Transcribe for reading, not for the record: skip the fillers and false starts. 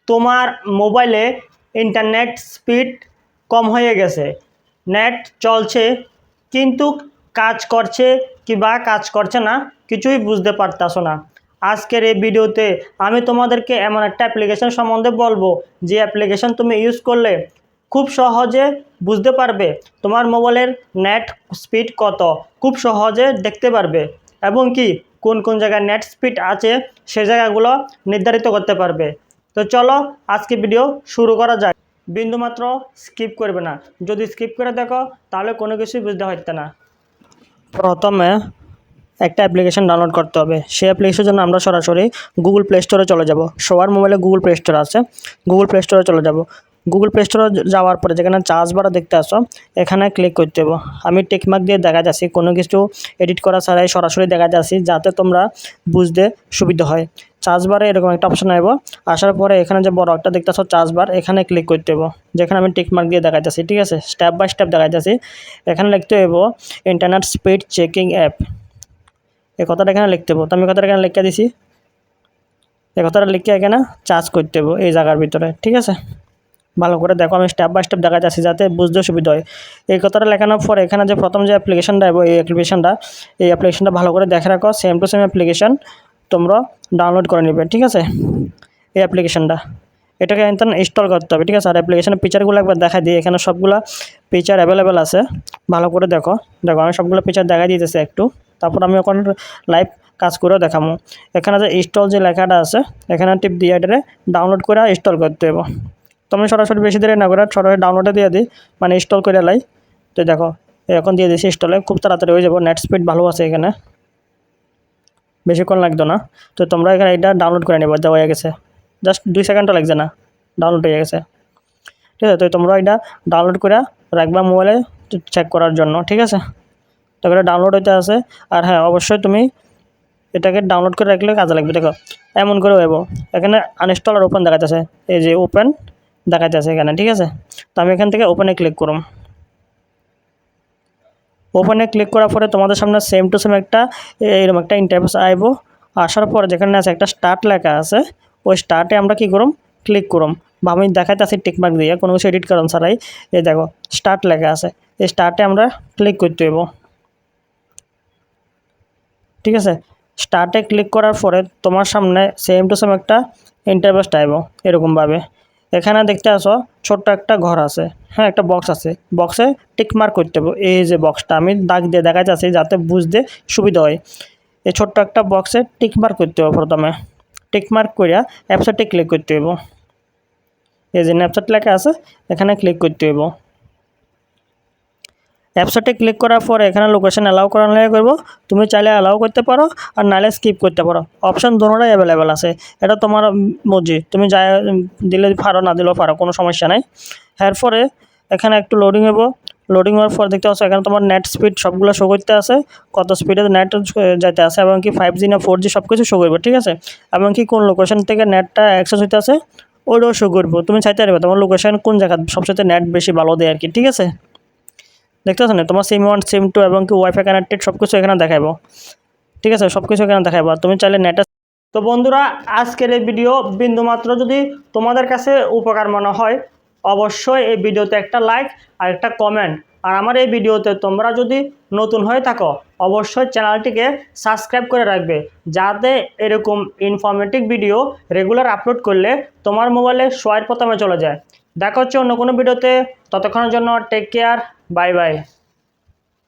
তোমার মোবাইলে internet speed কম হয়ে গেছে, নেট চলছে কিন্তু কাজ করছে কি বা কাজ করছে না কিছুই বুঝতে পারতাছো না। আজকের এই ভিডিওতে আমি তোমাদেরকে এমন একটা অ্যাপ্লিকেশন সম্বন্ধে বলবো যে অ্যাপ্লিকেশন তুমি ইউজ করলে খুব সহজে বুঝতে পারবে তোমার মোবাইলের নেট স্পিড কত, খুব সহজে দেখতে পারবে এবং কি কোন কোন জায়গায় নেট স্পিড আছে সে জায়গাগুলো নির্ধারিত করতে পারবে। তো চলো আজকে ভিডিও শুরু করা যায়। বিন্দুমাত্র স্কিপ করবে না, যদি স্কিপ করে দেখো তাহলে কোনো কিছুই বুঝতে হইতে না। প্রথমে একটা অ্যাপ্লিকেশন ডাউনলোড করতে হবে। সেই অ্যাপ্লিকেশনের জন্য আমরা সরাসরি গুগল প্লে স্টোরে চলে যাব। সবার মোবাইলে গুগল প্লে স্টোর আছে, গুগল প্লে স্টোরে চলে যাব। গুগল প্লে স্টোরে যাওয়ার পরে যেখানে চার্জ বাড়া দেখতে আসো এখানে ক্লিক করতে হবে। আমি টিকমার্ক দিয়ে দেখা যাচ্ছি, কোনো কিছু এডিট করা ছাড়াই সরাসরি দেখা যাচ্ছি যাতে তোমরা বুঝতে সুবিধা হয়। চার্জ বারে এরকম একটা অপশন আসবো, আসার পরে এখানে যে বড় একটা দেখতে আসো চার্জ বার, এখানে ক্লিক করতে হবে। যেখানে আমি টিকমার্ক দিয়ে দেখা যাচ্ছি, ঠিক আছে, স্টেপ বাই স্টেপ দেখা যাচ্ছি। এখানে লিখতে হইব ইন্টারনেট স্পিড চেকিং অ্যাপ, এই কথাটা এখানে লিখতে হবে। তো আমি কথাটা এখানে লিখে দিছি, এই কথাটা লিখে এখানে চার্জ করতে হবে এই জায়গার ভিতরে, ঠিক আছে। ভালো করে দেখো, আমি স্টেপ বাই স্টেপ দেখা যাচ্ছি যাতে বুঝতে সুবিধা হয়। এই কথাটা লেখানোর পরে এখানে যে প্রথম যে অ্যাপ্লিকেশনটা এবং এই অ্যাপ্লিকেশনটা ভালো করে দেখে রাখো। সেম টু সেম অ্যাপ্লিকেশন তোমরা ডাউনলোড করে নেবে, ঠিক আছে। এই অ্যাপ্লিকেশনটা এটাকে ইনস্টল করতে হবে, ঠিক আছে। আর অ্যাপ্লিকেশনের ফিচারগুলো একবার দেখা দিই, এখানে সবগুলো ফিচার অ্যাভেলেবেল আছে। ভালো করে দেখো, আমি সবগুলো ফিচার দেখা দিতেছি একটু, তারপর আমি ওখানে লাইভ কাজ করেও দেখাবো। এখানে যে ইনস্টল যে লেখাটা আছে এখানে টিপ দিয়ে এটারে ডাউনলোড করে ইনস্টল করতে হবে। তো আমি সরাসরি বেশি দেরি না করে সরাসরি ডাউনলোডে দিয়ে দিই, মানে ইনস্টল করে লাই। তো দেখো এখন দিয়ে দিয়েছি ইনস্টলে, খুব তাড়াতাড়ি হয়ে যাবো, নেট স্পিড ভালো আছে এখানে, বেশিক্ষণ লাগতো না। তো তোমরা এখানে এটা ডাউনলোড করে নেবে, দেওয়া হয়ে গেছে, জাস্ট 2 সেকেন্ডও লাগছে না, ডাউনলোড হয়ে গেছে, ঠিক আছে। তো তোমরা এটা ডাউনলোড করে রাখবা মোবাইলে চেক করার জন্য, ঠিক আছে। তো এটা ডাউনলোড হইতে আছে। আর হ্যাঁ, অবশ্যই তুমি এটাকে ডাউনলোড করে রাখলে কাজে লাগবে। দেখো এমন করে হইব, এখানে আনইনস্টল আর ওপেন দেখা যাচ্ছে, এই যে ওপেন দেখা যাচ্ছে এখানে, ঠিক আছে। তো আমি এখান থেকে ওপেনে ক্লিক করুন। ওপেনে ক্লিক করার পরে তোমাদের সামনে সেম টু সেম একটা এরকম একটা ইন্টারফেস আইব। আসার পরে যেখানে আছে একটা স্টার্ট লেখা আছে, ওই স্টার্টে আমরা কী করুম, ক্লিক করুম। বা আমি দেখাইতে আছি টিকমার্ক দিয়ে, কোনো কিছু এডিট করুন ছাড়াই। এই দেখো স্টার্ট লেখা আছে, এই স্টার্টে আমরা ক্লিক করতে হইব, ঠিক আছে। স্টার্টে ক্লিক করার পরে তোমার সামনে সেম টু সেম একটা ইন্টারফেস আইব এরকমভাবে। এখানে দেখতে আসো ছোট্ট একটা ঘর আছে, হ্যাঁ একটা বক্স আছে, বক্সে টিকমার্ক করতে হবে। এই যে বক্সটা আমি দাগ দিয়ে দেখা যাচ্ছে যাতে বুঝতে সুবিধা হয়। এই ছোট্ট একটা বক্সে টিকমার্ক করতে হবে। প্রথমে টিকমার্ক করিয়া অ্যাপসেটে ক্লিক করতে হইব। এই যে অ্যাপসেট লেখা আছে এখানে ক্লিক করতে হইব। অ্যাপসেটে ক্লিক করার পরে এখানে লোকেশন অ্যালাউ করার লাগে করব। তুমি চাইলে অ্যালাউ করতে পারো আর নাইলে স্কিপ করতে পারো, অপশন দুটোটাই অ্যাভেলেবেল আছে। এটা তোমার মর্জি, তুমি যা দিলে পারো, না দিলেও পারো, কোনো সমস্যা নাই। এরপরে এখানে একটু লোডিং হইব। লোডিং হওয়ার পর দেখতে পাচ্ছ এখানে তোমার নেট স্পিড সবগুলো শো করতে আছে, কত স্পিডে নেট যাইতে আছে, এবং কি 5G না 4G সব কিছু শো করবে, ঠিক আছে। এবং কি কোন লোকেশন থেকে নেটটা অ্যাক্সেস হইতে আছে ওইটাও শো করবো। তুমি চাইতে পারবে তোমার লোকেশন কোন জায়গা সবচেয়ে নেট বেশি ভালো দেয় আর কি, ঠিক আছে। দেখতে পাচ্ছ না, তোমার সিম 1 সিম 2 এবং কি ওয়াইফাই কানেক্টেড সব কিছু এখানে দেখাবো, ঠিক আছে, সব কিছু এখানে দেখাবো। তুমি চাইলে নেটে। তো বন্ধুরা, আজকের এই ভিডিও বিন্দুমাত্র যদি তোমাদের কাছে উপকার মনে হয় অবশ্যই এই ভিডিওতে একটা লাইক আর একটা কমেন্ট। আর আমার এই ভিডিওতে তোমরা যদি নতুন হয়ে থাকো অবশ্যই চ্যানেলটিকে সাবস্ক্রাইব করে রাখবে, যাতে এরকম ইনফরমেটিভ ভিডিও রেগুলার আপলোড করলে তোমার মোবাইলে সবার প্রথমে চলে যায়। দেখা হচ্ছে অন্য কোনো ভিডিওতে, ততক্ষণের জন্য টেক কেয়ার, বাই বাই।